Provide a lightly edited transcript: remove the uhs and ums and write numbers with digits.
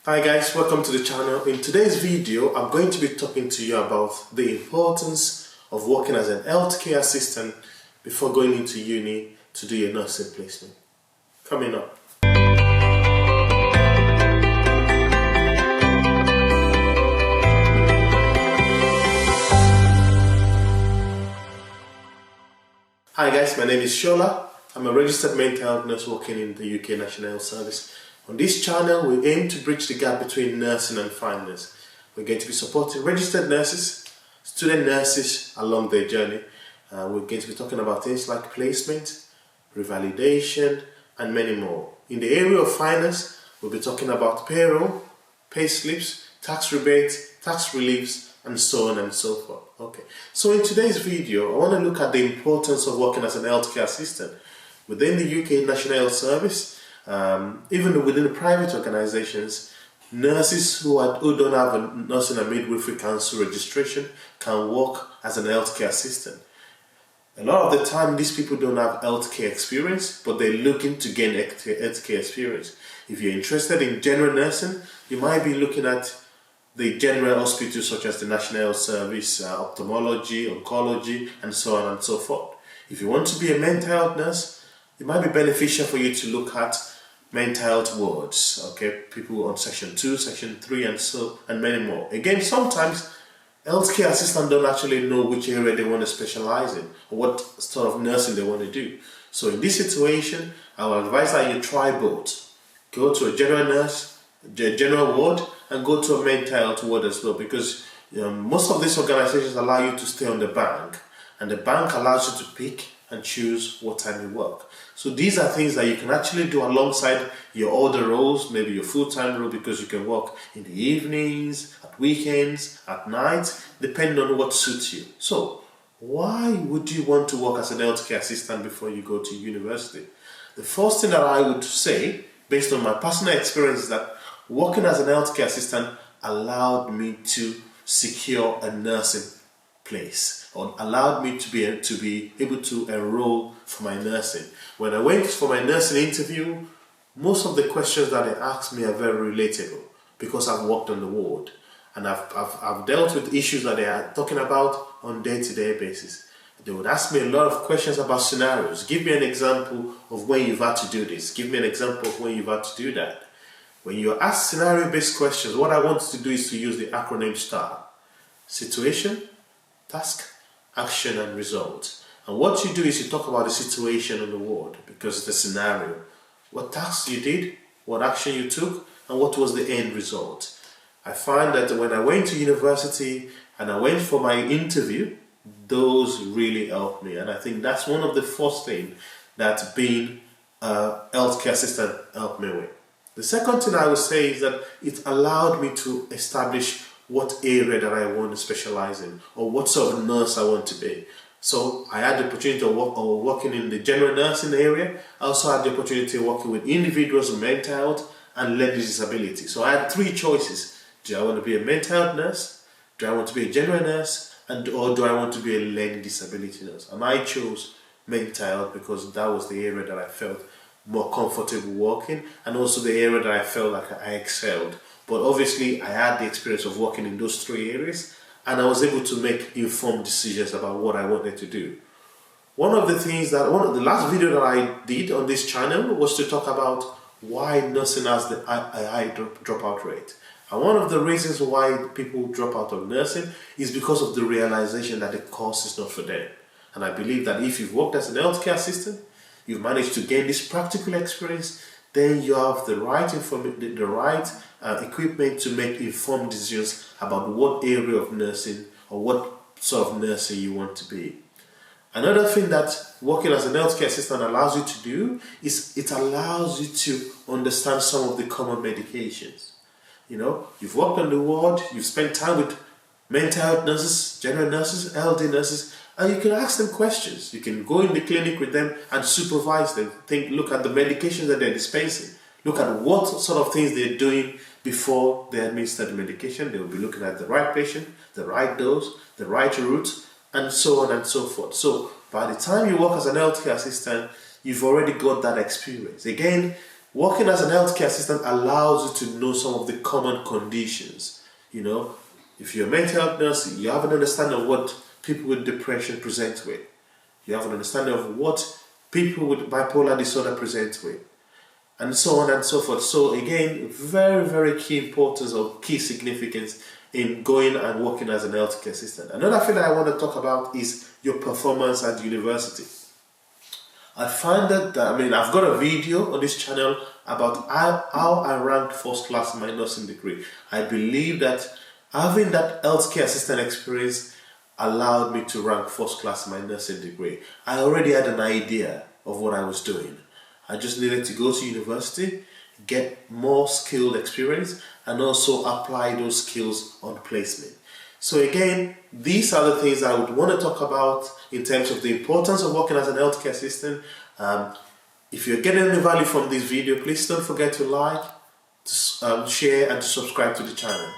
Hi guys, welcome to the channel. In today's video, I'm going to be talking to you about the importance of working as an healthcare assistant before going into uni to do your nursing placement. Coming up. Hi guys, my name is Shola. I'm a registered mental health nurse working in the UK National Health Service. On this channel, we aim to bridge the gap between nursing and finance. We're going to be supporting registered nurses, student nurses along their journey. We're going to be talking about things like placement, revalidation, and many more. In the area of finance, we'll be talking about payroll, pay slips, tax rebates, tax reliefs, and so on and so forth. Okay, so in today's video, I want to look at the importance of working as an healthcare assistant within the UK National Health Service. Even within the private organizations, nurses who don't have a nursing and midwifery council registration can work as an healthcare assistant. A lot of the time, these people don't have healthcare experience, but they're looking to gain healthcare experience. If you're interested in general nursing, you might be looking at the general hospitals such as the National Health Service, ophthalmology, oncology, and so on and so forth. If you want to be a mental health nurse, it might be beneficial for you to look at mental health wards, okay, people on section 2, section 3, and many more. Again, sometimes healthcare assistants don't actually know which area they want to specialize in or what sort of nursing they want to do. So in this situation, I will advise that you try both. Go to a general nurse, a general ward, and go to a mental health ward as well, because most of these organizations allow you to stay on the bank, and the bank allows you to pick and choose what time you work. So these are things that you can actually do alongside your other roles, maybe your full-time role, because you can work in the evenings, at weekends, at night, depending on what suits you. So why would you want to work as an healthcare assistant before you go to university? The first thing that I would say, based on my personal experience, is that working as an healthcare assistant allowed me to secure a nursing place, or allowed me to be able to enroll for my nursing. When I went for my nursing interview, most of the questions that they asked me are very relatable because I've worked on the ward and I've dealt with issues that they are talking about on day-to-day basis. They would ask me a lot of questions about scenarios. Give me an example of when you've had to do this. Give me an example of when you've had to do that. When you're asked scenario-based questions, what I want to do is to use the acronym STAR. Situation, task, action, and result. And what you do is you talk about the situation on the ward, because it's the scenario. What tasks you did, what action you took, and what was the end result. I find that when I went to university and I went for my interview, those really helped me. And I think that's one of the first things that being a healthcare assistant helped me with. The second thing I would say is that it allowed me to establish what area that I want to specialize in, or what sort of nurse I want to be. So I had the opportunity of working in the general nursing area. I also had the opportunity of working with individuals with mental health and learning disability. So I had three choices. Do I want to be a mental health nurse? Do I want to be a general nurse? Or do I want to be a learning disability nurse? And I chose mental health because that was the area that I felt more comfortable working, and also the area that I felt like I excelled. But obviously I had the experience of working in those three areas, and I was able to make informed decisions about what I wanted to do. One of the last video that I did on this channel was to talk about why nursing has a high dropout rate. And one of the reasons why people drop out of nursing is because of the realization that the course is not for them. And I believe that if you've worked as an healthcare assistant, you've managed to gain this practical experience, then you have the right equipment to make informed decisions about what area of nursing or what sort of nursing you want to be. Another thing that working as an healthcare assistant allows you to do is it allows you to understand some of the common medications. You know, you've worked on the ward, you've spent time with mental health nurses, general nurses, LD nurses, and you can ask them questions. You can go in the clinic with them and supervise them. Look at the medications that they're dispensing. Look at what sort of things they're doing before they administer the medication. They will be looking at the right patient, the right dose, the right route, and so on and so forth. So by the time you work as an healthcare assistant, you've already got that experience. Again, Working as an healthcare assistant allows you to know some of the common conditions. You know, if you're a mental health nurse, you have an understanding of what people with depression present with. You have an understanding of what people with bipolar disorder present with, and so on and so forth. So again, very, very key importance or key significance in going and working as an healthcare assistant. Another thing that I want to talk about is your performance at university. I find that, I've got a video on this channel about how I ranked first class in my nursing degree. I believe that having that healthcare assistant experience allowed me to rank first class in my nursing degree. I already had an idea of what I was doing. I just needed to go to university, get more skilled experience, and also apply those skills on placement. So again, these are the things I would want to talk about in terms of the importance of working as an healthcare assistant. If you're getting any value from this video, please don't forget to like, to share, and to subscribe to the channel.